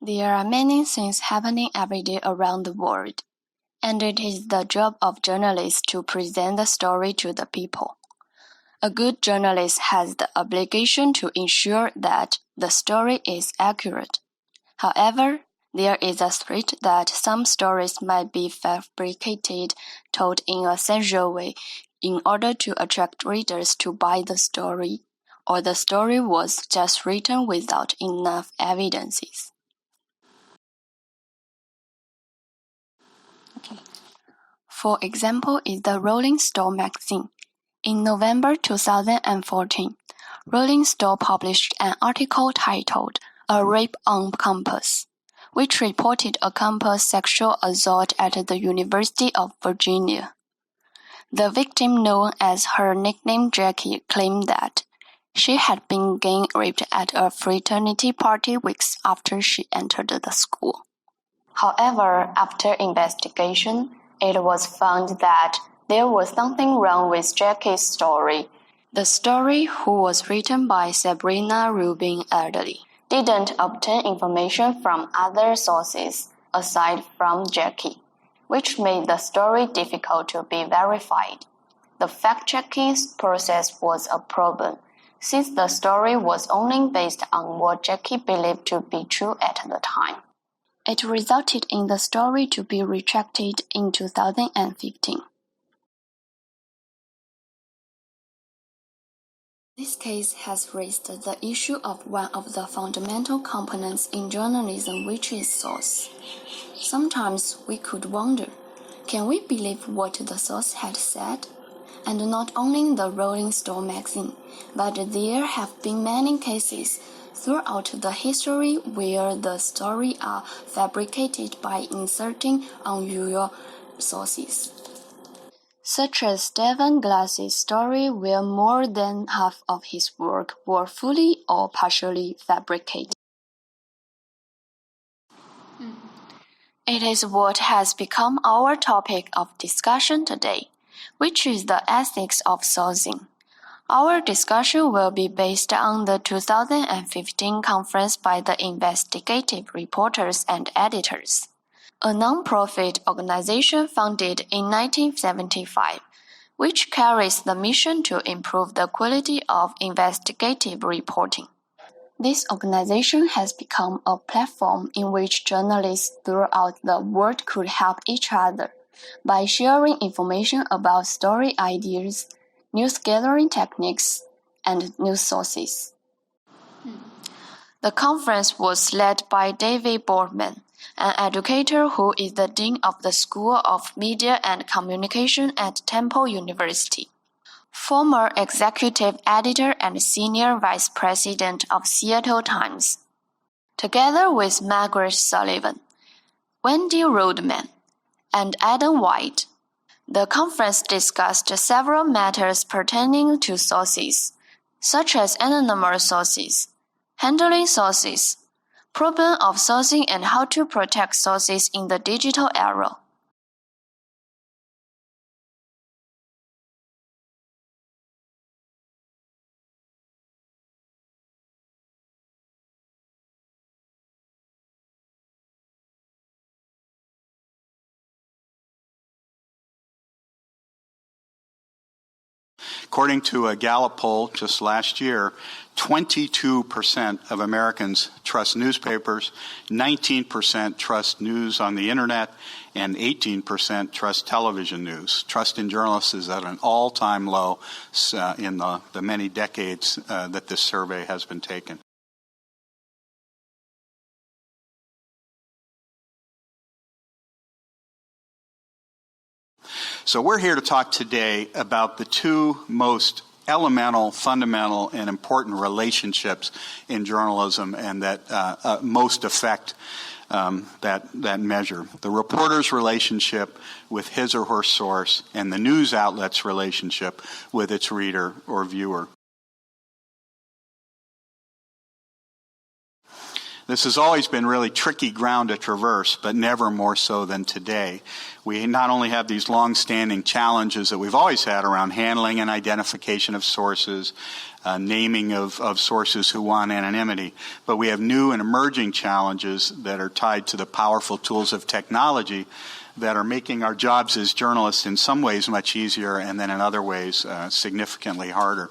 There are many things happening every day around the world, and it is the job of journalists to present the story to the people. A good journalist has the obligation to ensure that the story is accurate. However, there is a threat that some stories might be fabricated, told in a sensual way in order to attract readers to buy the story, or the story was just written without enough evidences. For example is the Rolling Stone magazine. In November 2014, Rolling Stone published an article titled "A Rape on Campus," which reported a campus sexual assault at the University of Virginia. The victim, known as her nickname Jiaqi, claimed that she had been gang raped at a fraternity party weeks after she entered the school. However, after investigation, it was found that there was something wrong with Jiaqi's story. The story, who was written by Sabrina Rubin Erdely, didn't obtain information from other sources aside from Jiaqi, which made the story difficult to be verified. The fact-checking process was a problem, since the story was only based on what Jiaqi believed to be true at the time. It resulted in the story to be retracted in 2015. This case has raised the issue of one of the fundamental components in journalism, which is source. Sometimes we could wonder, can we believe what the source had said? And not only in the Rolling Stone magazine, but there have been many cases throughout the history where the stories are fabricated by inserting unusual sources. Such as Stephen Glass's story where more than half of his work were fully or partially fabricated. It is what has become our topic of discussion today, which is the ethics of sourcing. Our discussion will be based on the 2015 conference by the Investigative Reporters and Editors, a non-profit organization founded in 1975, which carries the mission to improve the quality of investigative reporting. This organization has become a platform in which journalists throughout the world could help each other by sharing information about story ideas, news gathering techniques, and news sources. The conference was led by David Boardman, an educator who is the Dean of the School of Media and Communication at Temple University, former executive editor and senior vice president of Seattle Times. Together with Margaret Sullivan, Wendy Rodman, and Adam White, the conference discussed several matters pertaining to sources, such as anonymous sources, handling sources, problem of sourcing and how to protect sources in the digital era. According to a Gallup poll just last year, 22% of Americans trust newspapers, 19% trust news on the internet, and 18% trust television news. Trust in journalists is at an all-time low in the many decades that this survey has been taken. So we're here to talk today about the two most elemental, fundamental, and important relationships in journalism and that most affect that measure. The reporter's relationship with his or her source and the news outlet's relationship with its reader or viewer. This has always been really tricky ground to traverse, but never more so than today. We not only have these long-standing challenges that we've always had around handling and identification of sources, naming of sources who want anonymity, but we have new and emerging challenges that are tied to the powerful tools of technology that are making our jobs as journalists in some ways much easier and then in other ways significantly harder.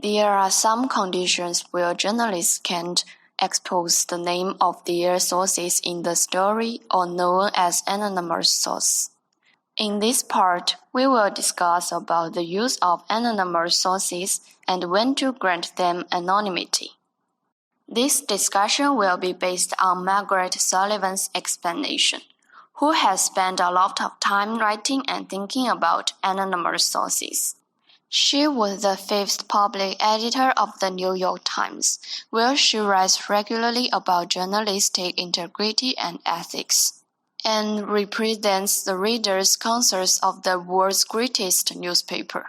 There are some conditions where journalists can't expose the name of their sources in the story or known as anonymous source. In this part, we will discuss about the use of anonymous sources and when to grant them anonymity. This discussion will be based on Margaret Sullivan's explanation, who has spent a lot of time writing and thinking about anonymous sources. She was the 5th public editor of the New York Times, where she writes regularly about journalistic integrity and ethics, and represents the readers' concerns of the world's greatest newspaper.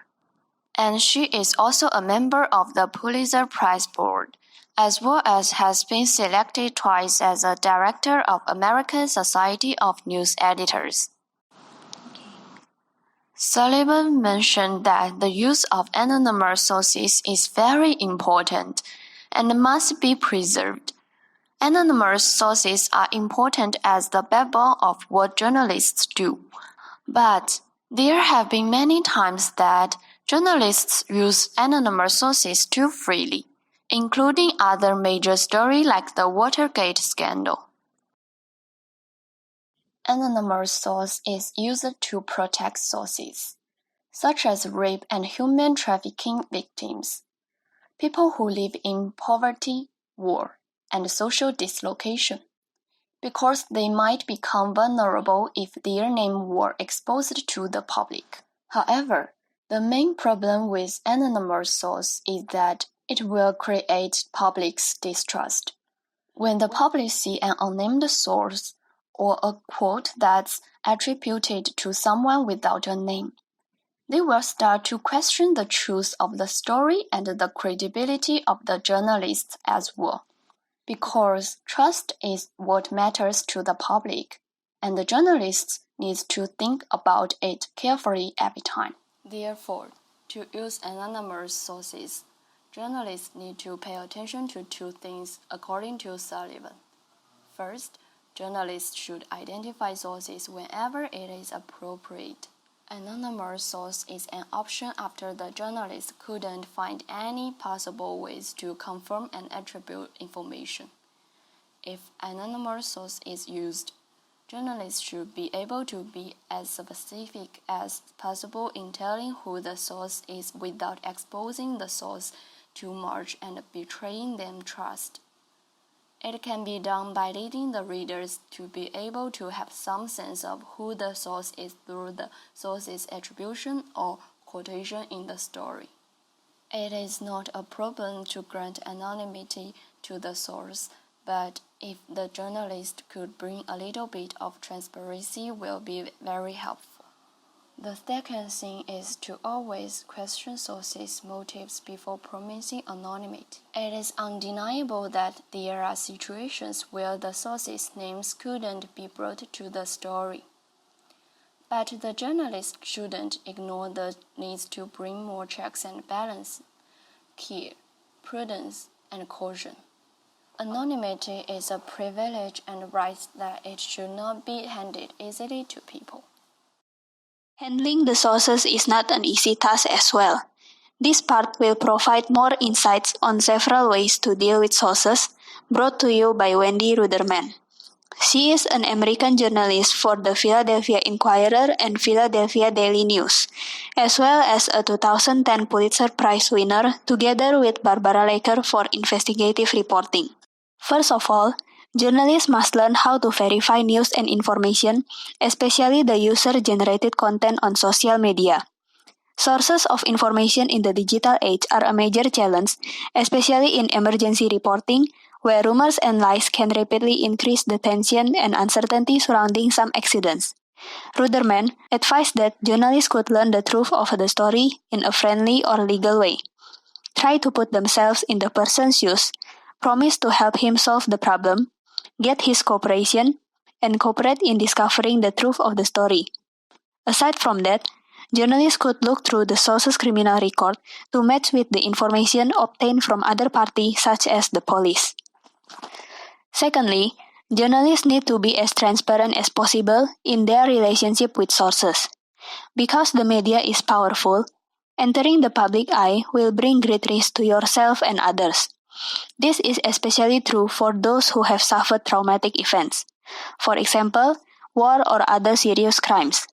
And she is also a member of the Pulitzer Prize Board, as well as has been selected twice as a director of American Society of News Editors. Sullivan mentioned that the use of anonymous sources is very important and must be preserved. Anonymous sources are important as the backbone of what journalists do, but there have been many times that journalists use anonymous sources too freely, including other major stories like the Watergate scandal. Anonymous source is used to protect sources, such as rape and human trafficking victims, people who live in poverty, war, and social dislocation, because they might become vulnerable if their name were exposed to the public. However, the main problem with anonymous source is that it will create public's distrust. When the public see an unnamed source, or a quote that's attributed to someone without a name, they will start to question the truth of the story and the credibility of the journalists as well. Because trust is what matters to the public, and the journalists need to think about it carefully every time. Therefore, to use anonymous sources, journalists need to pay attention to two things according to Sullivan. First, journalists should identify sources whenever it is appropriate. Anonymous source is an option after the journalist couldn't find any possible ways to confirm and attribute information. If anonymous source is used, journalists should be able to be as specific as possible in telling who the source is without exposing the source too much and betraying them trust. It can be done by leading the readers to be able to have some sense of who the source is through the source's attribution or quotation in the story. It is not a problem to grant anonymity to the source, but if the journalist could bring a little bit of transparency will be very helpful. The second thing is to always question sources' motives before promising anonymity. It is undeniable that there are situations where the sources' names couldn't be brought to the story. But the journalist shouldn't ignore the need to bring more checks and balance, care, prudence, and caution. Anonymity is a privilege and right that it should not be handed easily to people. Handling the sources is not an easy task as well. This part will provide more insights on several ways to deal with sources, brought to you by Wendy Ruderman. She is an American journalist for the Philadelphia Inquirer and Philadelphia Daily News, as well as a 2010 Pulitzer Prize winner together with Barbara Laker for investigative reporting. First of all, journalists must learn how to verify news and information, especially the user-generated content on social media. Sources of information in the digital age are a major challenge, especially in emergency reporting, where rumors and lies can rapidly increase the tension and uncertainty surrounding some accidents. Ruderman advised that journalists could learn the truth of the story in a friendly or legal way. try to put themselves in the person's shoes, promise to help him solve the problem, get his cooperation, and cooperate in discovering the truth of the story. Aside from that, journalists could look through the source's criminal record to match with the information obtained from other parties such as the police. Secondly, journalists need to be as transparent as possible in their relationship with sources. Because the media is powerful, entering the public eye will bring great risk to yourself and others. This is especially true for those who have suffered traumatic events. For example, war or other serious crimes.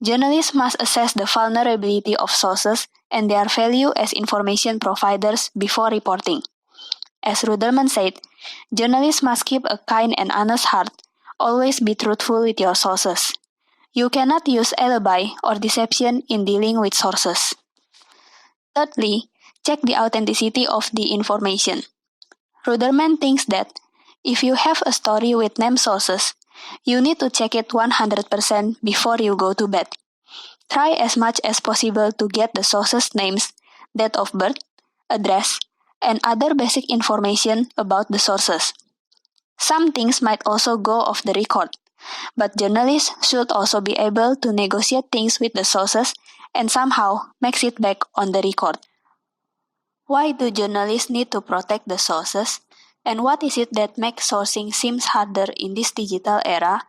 Journalists must assess the vulnerability of sources and their value as information providers before reporting. As Ruderman said, journalists must keep a kind and honest heart, always be truthful with your sources. You cannot use alibi or deception in dealing with sources. Thirdly, check the authenticity of the information. Ruderman thinks that if you have a story with named sources, you need to check it 100% before you go to bed. Try as much as possible to get the sources' names, date of birth, address, and other basic information about the sources. Some things might also go off the record, but journalists should also be able to negotiate things with the sources and somehow make it back on the record. Why do journalists need to protect the sources? And what is it that makes sourcing seems harder in this digital era?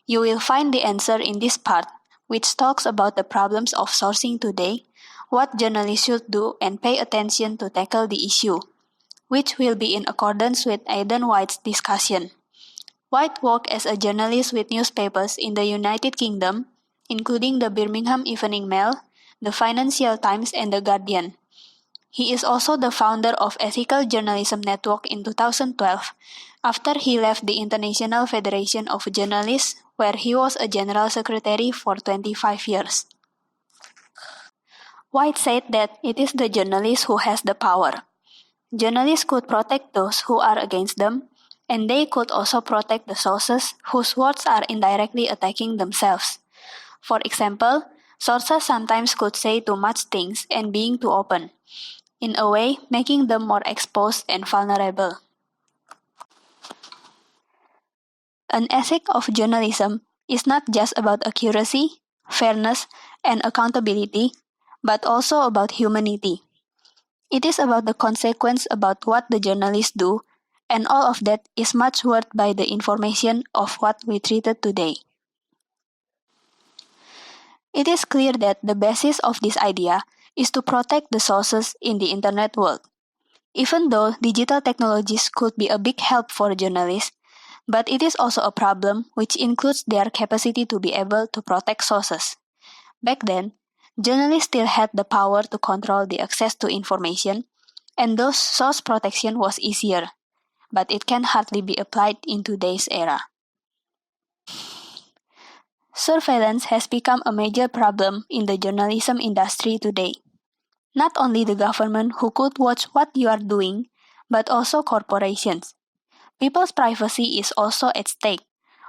You will find the answer in this part, which talks about the problems of sourcing today, what journalists should do and pay attention to tackle the issue, which will be in accordance with Aidan White's discussion. White worked as a journalist with newspapers in the United Kingdom, including the Birmingham Evening Mail, the Financial Times, and the Guardian. He is also the founder of Ethical Journalism Network in 2012, after he left the International Federation of Journalists, where he was a general secretary for 25 years. White said that it is the journalist who has the power. Journalists could protect those who are against them, and they could also protect the sources whose words are indirectly attacking themselves. For example, sources sometimes could say too much things and being too open, in a way making them more exposed and vulnerable. An ethic of journalism is not just about accuracy, fairness, and accountability, but also about humanity. It is about the consequence about what the journalists do, and all of that is much worth by the information of what we treated today. It is clear that the basis of this idea is to protect the sources in the internet world. Even though digital technologies could be a big help for journalists, but it is also a problem which includes their capacity to be able to protect sources. Back then, journalists still had the power to control the access to information, and thus source protection was easier, but it can hardly be applied in today's era. Surveillance has become a major problem in the journalism industry today. Not only the government who could watch what you are doing, but also corporations. People's privacy is also at stake,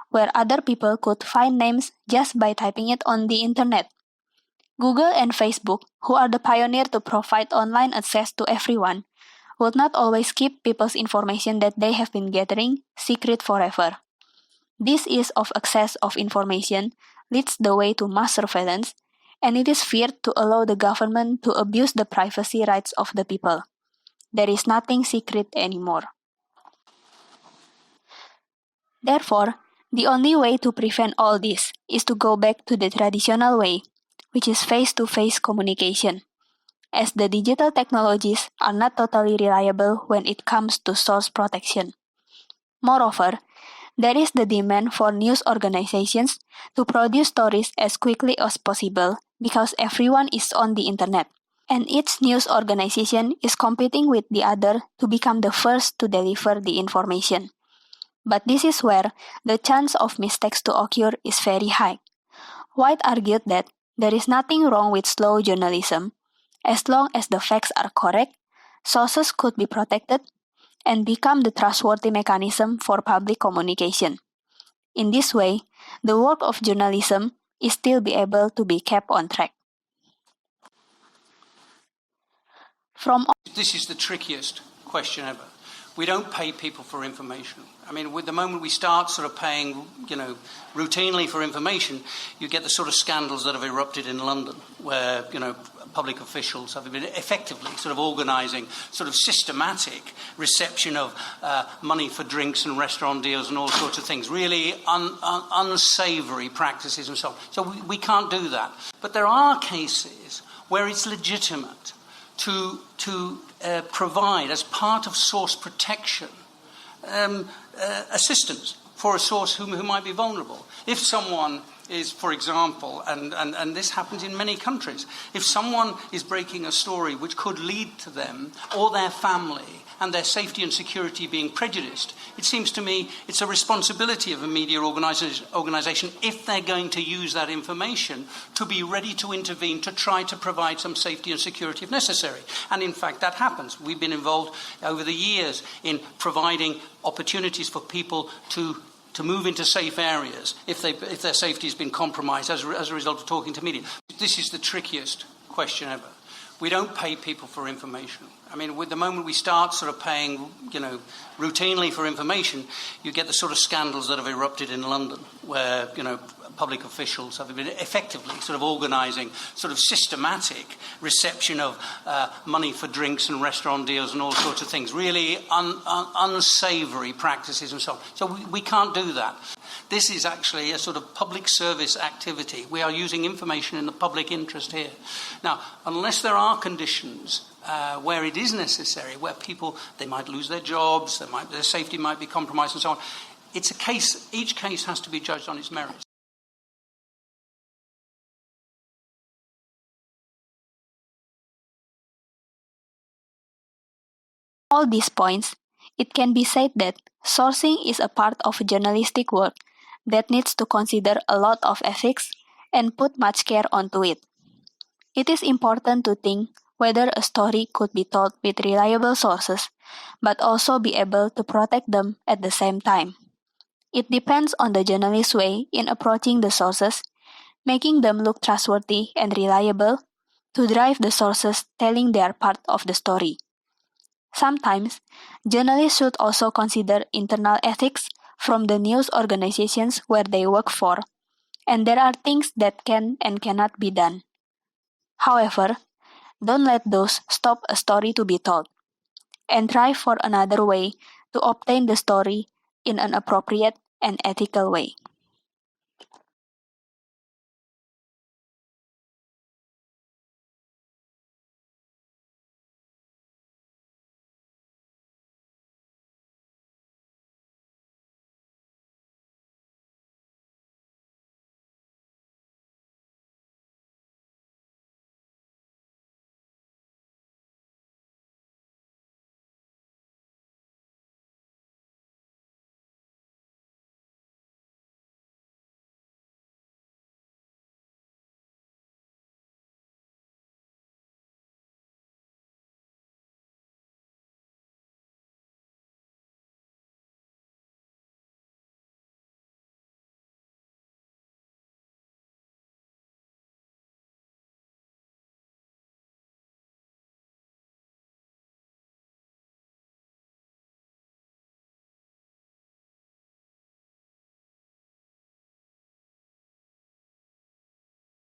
where other people could find names just by typing it on the internet. Google and Facebook, who are the pioneer to provide online access to everyone, would not always keep people's information that they have been gathering secret forever. This ease of access of information leads the way to mass surveillance, and it is feared to allow the government to abuse the privacy rights of the people. There is nothing secret anymore. Therefore, the only way to prevent all this is to go back to the traditional way, which is face-to-face communication, as the digital technologies are not totally reliable when it comes to source protection. Moreover, there is the demand for news organizations to produce stories as quickly as possible because everyone is on the internet, and each news organization is competing with the other to become the first to deliver the information. But this is where the chance of mistakes to occur is very high. White argued that there is nothing wrong with slow journalism. As long as the facts are correct, sources could be protected and become the trustworthy mechanism for public communication. In this way, the work of journalism is still be able to be kept on track. From This is the trickiest question ever. We don't pay people for information. I mean, with the moment we start sort of paying, routinely for information, you get the sort of scandals that have erupted in London, where, public officials have been effectively sort of organising sort of systematic reception of money for drinks and restaurant deals and all sorts of things, really unsavoury practices and so on. So we can't do that. But there are cases where it's legitimate to provide, as part of source protection, assistance for a source who might be vulnerable. If someone is, for example, and this happens in many countries, if someone is breaking a story which could lead to them or their family and their safety and security being prejudiced, it seems to me it's a responsibility of a media organisation, if they're going to use that information, to be ready to intervene, to try to provide some safety and security if necessary. And in fact, that happens. We've been involved over the years in providing opportunities for people to move into safe areas if their safety has been compromised as a result of talking to media. This is the trickiest question ever. We don't pay people for information. I mean, with the moment we start sort of paying, routinely for information, you get the sort of scandals that have erupted in London, where, public officials have been effectively sort of organising sort of systematic reception of money for drinks and restaurant deals and all sorts of things, really unsavoury practices and so on. So we can't do that. This is actually a sort of public service activity. We are using information in the public interest here. Now, unless there are conditions where it is necessary, where people, they might lose their jobs, their safety might be compromised and so on, it's a case, each case has to be judged on its merits. all these points, it can be said that sourcing is a part of journalistic work that needs to consider a lot of ethics and put much care onto it. It is important to think whether a story could be told with reliable sources, but also be able to protect them at the same time. It depends on the journalist's way in approaching the sources, making them look trustworthy and reliable, to drive the sources telling their part of the story. Sometimes, journalists should also consider internal ethics from the news organizations where they work for, and there are things that can and cannot be done. However, don't let those stop a story to be told, and try for another way to obtain the story in an appropriate and ethical way.